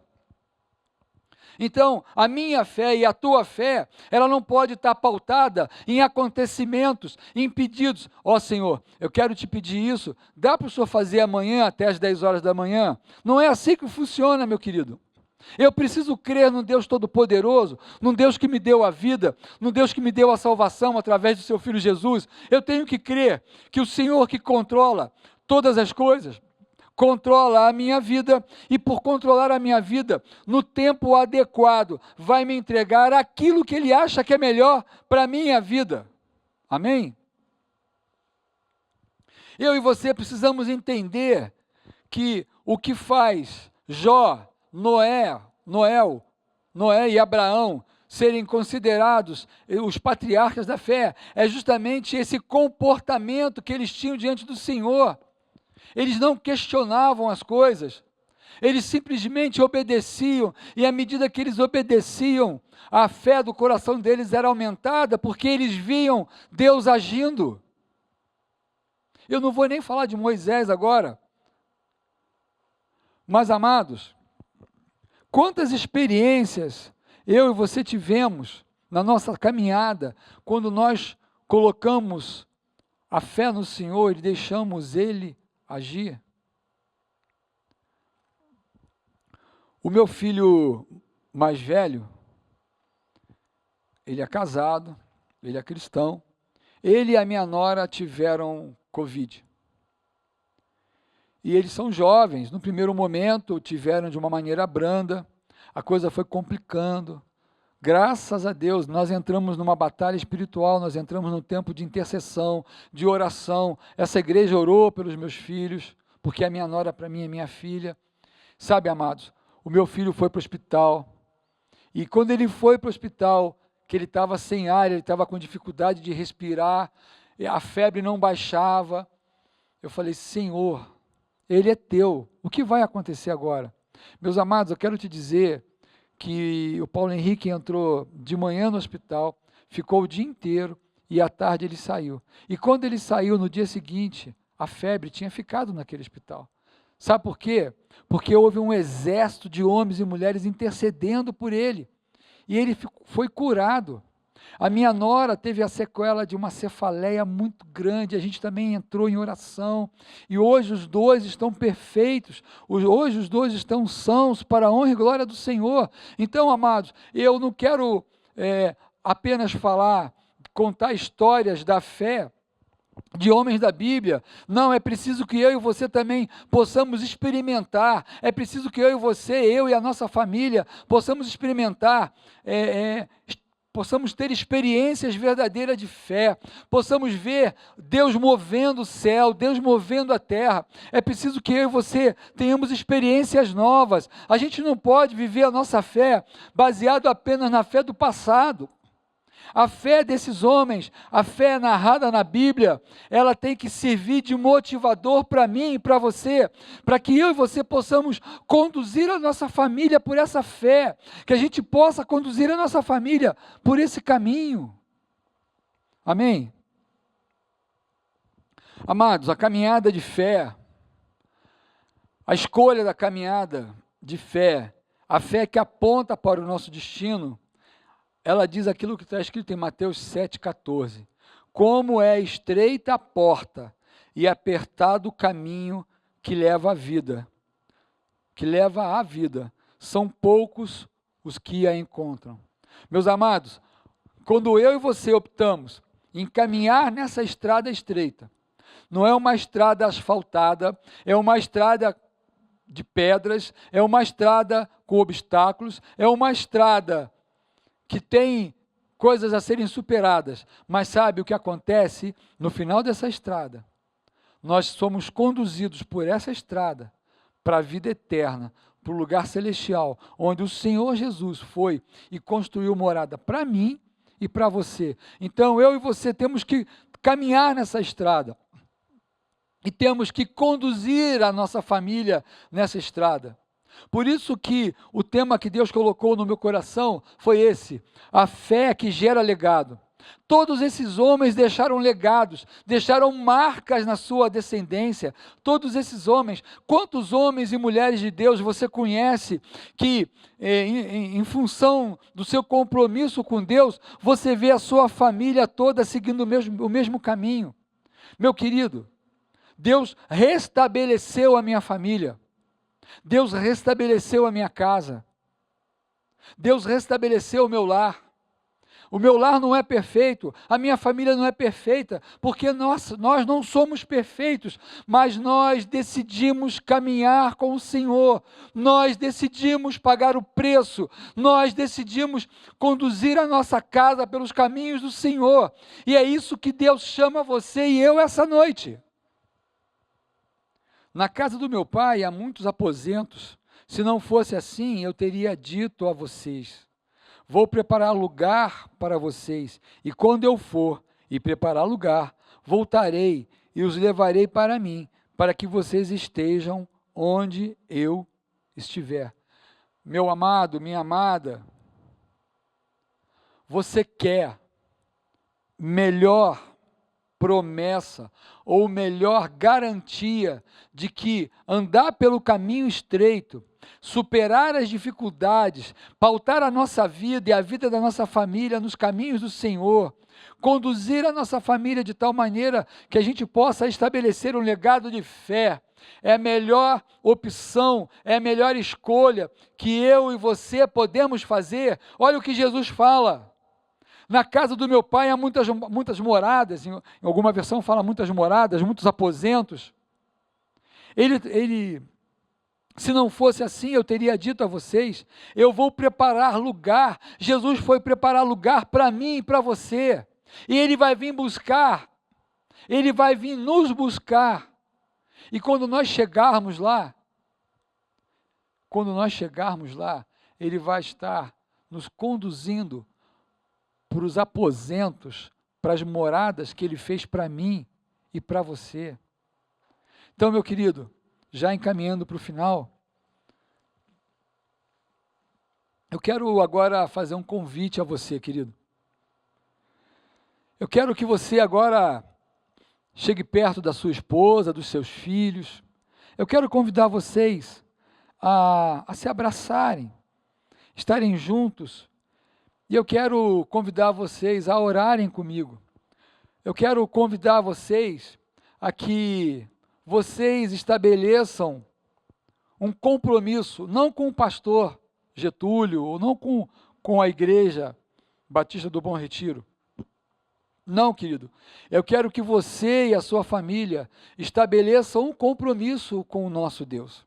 Então, a minha fé e a tua fé, ela não pode estar pautada em acontecimentos, em pedidos. Ó Senhor, eu quero te pedir isso, dá para o Senhor fazer amanhã até as 10 horas da manhã? Não é assim que funciona, meu querido. Eu preciso crer num Deus Todo-Poderoso, num Deus que me deu a vida, num Deus que me deu a salvação através do seu Filho Jesus. Eu tenho que crer que o Senhor que controla todas as coisas, controla a minha vida e por controlar a minha vida, no tempo adequado, vai me entregar aquilo que Ele acha que é melhor para a minha vida. Amém? Eu e você precisamos entender que o que faz Jó, Noé e Abraão serem considerados os patriarcas da fé, é justamente esse comportamento que eles tinham diante do Senhor. Eles não questionavam as coisas, eles simplesmente obedeciam, e à medida que eles obedeciam, a fé do coração deles era aumentada, porque eles viam Deus agindo. Eu não vou nem falar de Moisés agora, mas amados, quantas experiências eu e você tivemos na nossa caminhada, quando nós colocamos a fé no Senhor e deixamos Ele agir? O meu filho mais velho, ele é casado, ele é cristão, ele e a minha nora tiveram Covid. E eles são jovens, no primeiro momento tiveram de uma maneira branda, a coisa foi complicando. Graças a Deus, nós entramos numa batalha espiritual, nós entramos num tempo de intercessão, de oração. Essa igreja orou pelos meus filhos, porque a minha nora para mim é minha filha. Sabe, amados, o meu filho foi para o hospital, e quando ele foi para o hospital, que ele estava sem ar, ele estava com dificuldade de respirar, a febre não baixava, eu falei, Senhor, Ele é teu, o que vai acontecer agora? Meus amados, eu quero te dizer que o Paulo Henrique entrou de manhã no hospital, ficou o dia inteiro e à tarde ele saiu. E quando ele saiu, no dia seguinte, a febre tinha ficado naquele hospital. Sabe por quê? Porque houve um exército de homens e mulheres intercedendo por ele. E ele foi curado. A minha nora teve a sequela de uma cefaleia muito grande, a gente também entrou em oração, e hoje os dois estão perfeitos, hoje os dois estão sãos para a honra e glória do Senhor. Então, amados, eu não quero apenas contar histórias da fé de homens da Bíblia. Não, é preciso que eu e você também possamos experimentar, é preciso que eu e você, eu e a nossa família, possamos experimentar, possamos ter experiências verdadeiras de fé, possamos ver Deus movendo o céu, Deus movendo a terra. É preciso que eu e você tenhamos experiências novas. A gente não pode viver a nossa fé baseado apenas na fé do passado. A fé desses homens, a fé narrada na Bíblia, ela tem que servir de motivador para mim e para você, para que eu e você possamos conduzir a nossa família por essa fé, que a gente possa conduzir a nossa família por esse caminho. Amém? Amados, a caminhada de fé, a escolha da caminhada de fé, a fé que aponta para o nosso destino, ela diz aquilo que está escrito em Mateus 7,14. Como é estreita a porta e apertado o caminho que leva à vida, são poucos os que a encontram. Meus amados, quando eu e você optamos em caminhar nessa estrada estreita, não é uma estrada asfaltada, é uma estrada de pedras, é uma estrada com obstáculos, é uma estrada que tem coisas a serem superadas, mas sabe o que acontece no final dessa estrada? nós somos conduzidos por essa estrada para a vida eterna, para o lugar celestial, onde o Senhor Jesus foi e construiu morada para mim e para você. Então, eu e você temos que caminhar nessa estrada e temos que conduzir a nossa família nessa estrada. Por isso que o tema que Deus colocou no meu coração foi esse: a fé que gera legado. Todos esses homens deixaram legados, deixaram marcas na sua descendência. Todos esses homens, quantos homens e mulheres de Deus você conhece que, em função do seu compromisso com Deus, você vê a sua família toda seguindo o mesmo caminho? Meu querido, Deus restabeleceu a minha família. Deus restabeleceu a minha casa. Deus restabeleceu o meu lar. O meu lar não é perfeito, a minha família não é perfeita, porque nós não somos perfeitos, mas nós decidimos caminhar com o Senhor, nós decidimos pagar o preço, nós decidimos conduzir a nossa casa pelos caminhos do Senhor, e é isso que Deus chama você e eu essa noite. Na casa do meu pai há muitos aposentos. Se não fosse assim, eu teria dito a vocês: vou preparar lugar para vocês, e quando eu for e preparar lugar, voltarei e os levarei para mim, para que vocês estejam onde eu estiver. Meu amado, minha amada, você quer melhor promessa ou melhor garantia de que andar pelo caminho estreito, superar as dificuldades, pautar a nossa vida e a vida da nossa família nos caminhos do Senhor, conduzir a nossa família de tal maneira que a gente possa estabelecer um legado de fé, é a melhor opção, é a melhor escolha que eu e você podemos fazer. Olha o que Jesus fala: na casa do meu pai há muitas moradas, em alguma versão fala muitas moradas, muitos aposentos. Se não fosse assim, eu teria dito a vocês, eu vou preparar lugar. Jesus foi preparar lugar para mim e para você, e Ele vai vir buscar, Ele vai vir nos buscar, e quando nós chegarmos lá, Ele vai estar nos conduzindo para os aposentos, para as moradas que Ele fez para mim e para você. Então, meu querido, já encaminhando para o final, eu quero agora fazer um convite a você, querido. Eu quero que você agora chegue perto da sua esposa, dos seus filhos. Eu quero convidar vocês a se abraçarem, estarem juntos. E eu quero convidar vocês a orarem comigo. Eu quero convidar vocês a que vocês estabeleçam um compromisso, não com o pastor Getúlio, ou não com a Igreja Batista do Bom Retiro. Não, querido. Eu quero que você e a sua família estabeleçam um compromisso com o nosso Deus.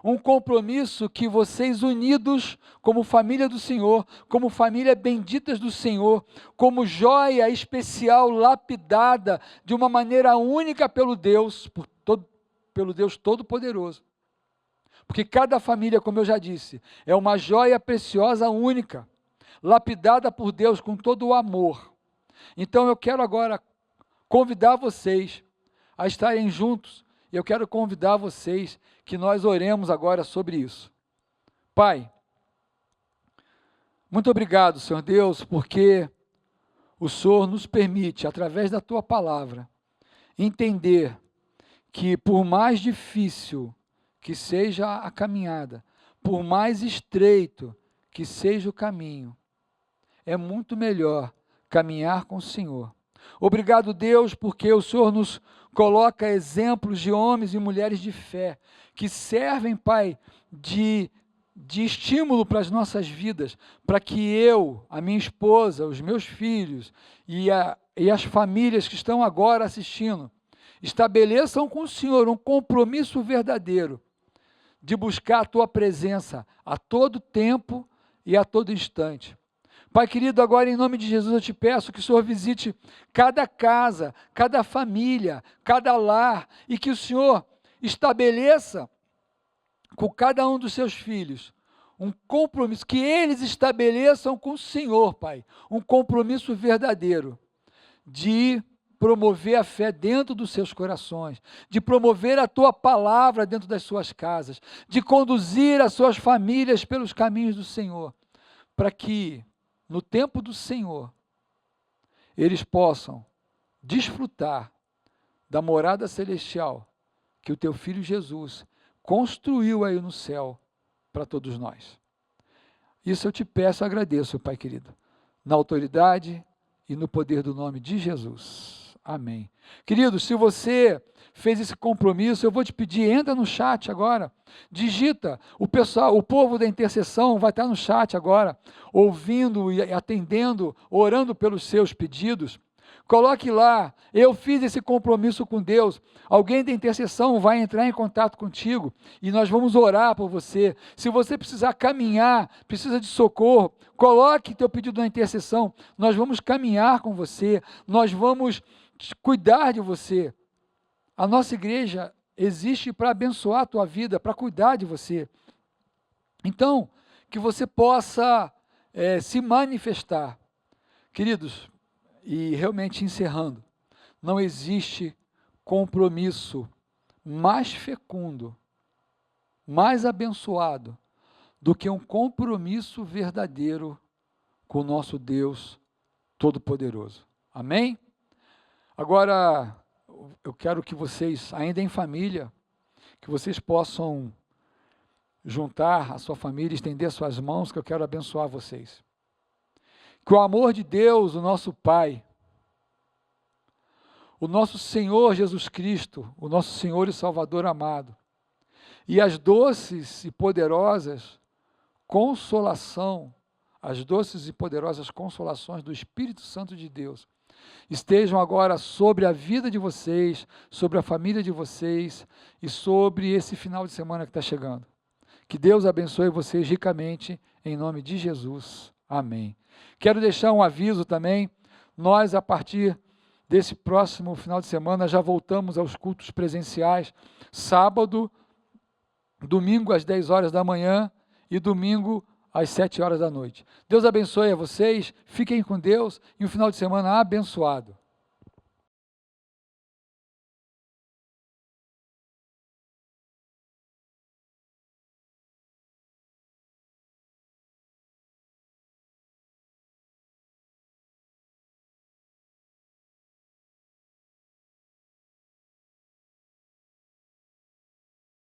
Um compromisso que vocês unidos como família do Senhor, como família benditas do Senhor, como joia especial lapidada de uma maneira única pelo Deus Todo-Poderoso. Porque cada família, como eu já disse, é uma joia preciosa única, lapidada por Deus com todo o amor. Então eu quero agora convidar vocês a estarem juntos. Eu quero convidar vocês que nós oremos agora sobre isso. Pai, muito obrigado, Senhor Deus, porque o Senhor nos permite, através da Tua palavra, entender que por mais difícil que seja a caminhada, por mais estreito que seja o caminho, é muito melhor caminhar com o Senhor. Obrigado, Deus, porque o Senhor nos coloca exemplos de homens e mulheres de fé, que servem, Pai, de estímulo para as nossas vidas, para que eu, a minha esposa, os meus filhos e as famílias que estão agora assistindo, estabeleçam com o Senhor um compromisso verdadeiro de buscar a Tua presença a todo tempo e a todo instante. Pai querido, agora em nome de Jesus eu te peço que o Senhor visite cada casa, cada família, cada lar, e que o Senhor estabeleça com cada um dos seus filhos um compromisso, que eles estabeleçam com o Senhor, Pai, um compromisso verdadeiro de promover a fé dentro dos seus corações, de promover a tua palavra dentro das suas casas, de conduzir as suas famílias pelos caminhos do Senhor, para que no tempo do Senhor eles possam desfrutar da morada celestial que o teu Filho Jesus construiu aí no céu para todos nós. Isso eu te peço e agradeço, Pai querido, na autoridade e no poder do nome de Jesus. Amém. Querido, se você fez esse compromisso, eu vou te pedir, entra no chat agora, digita, o povo da intercessão vai estar no chat agora, ouvindo e atendendo, orando pelos seus pedidos. Coloque lá, eu fiz esse compromisso com Deus. Alguém da intercessão vai entrar em contato contigo e nós vamos orar por você. Se você precisar caminhar, precisa de socorro, coloque teu pedido na intercessão. Nós vamos caminhar com você, nós vamos cuidar de você. A nossa igreja existe para abençoar a tua vida, para cuidar de você. Então, que você possa se manifestar. Queridos, e realmente encerrando, não existe compromisso mais fecundo, mais abençoado, do que um compromisso verdadeiro com o nosso Deus Todo-Poderoso. Amém? Agora, eu quero que vocês, ainda em família, que vocês possam juntar a sua família, estender suas mãos, que eu quero abençoar vocês. Que o amor de Deus, o nosso Pai, o nosso Senhor Jesus Cristo, o nosso Senhor e Salvador amado, e as doces e poderosas consolações do Espírito Santo de Deus, estejam agora sobre a vida de vocês, sobre a família de vocês e sobre esse final de semana que está chegando. Que Deus abençoe vocês ricamente, em nome de Jesus. Amém. Quero deixar um aviso também, nós a partir desse próximo final de semana já voltamos aos cultos presenciais, sábado, domingo às 10 horas da manhã e domingo às 7 horas da noite. Deus abençoe a vocês, fiquem com Deus e um final de semana abençoado.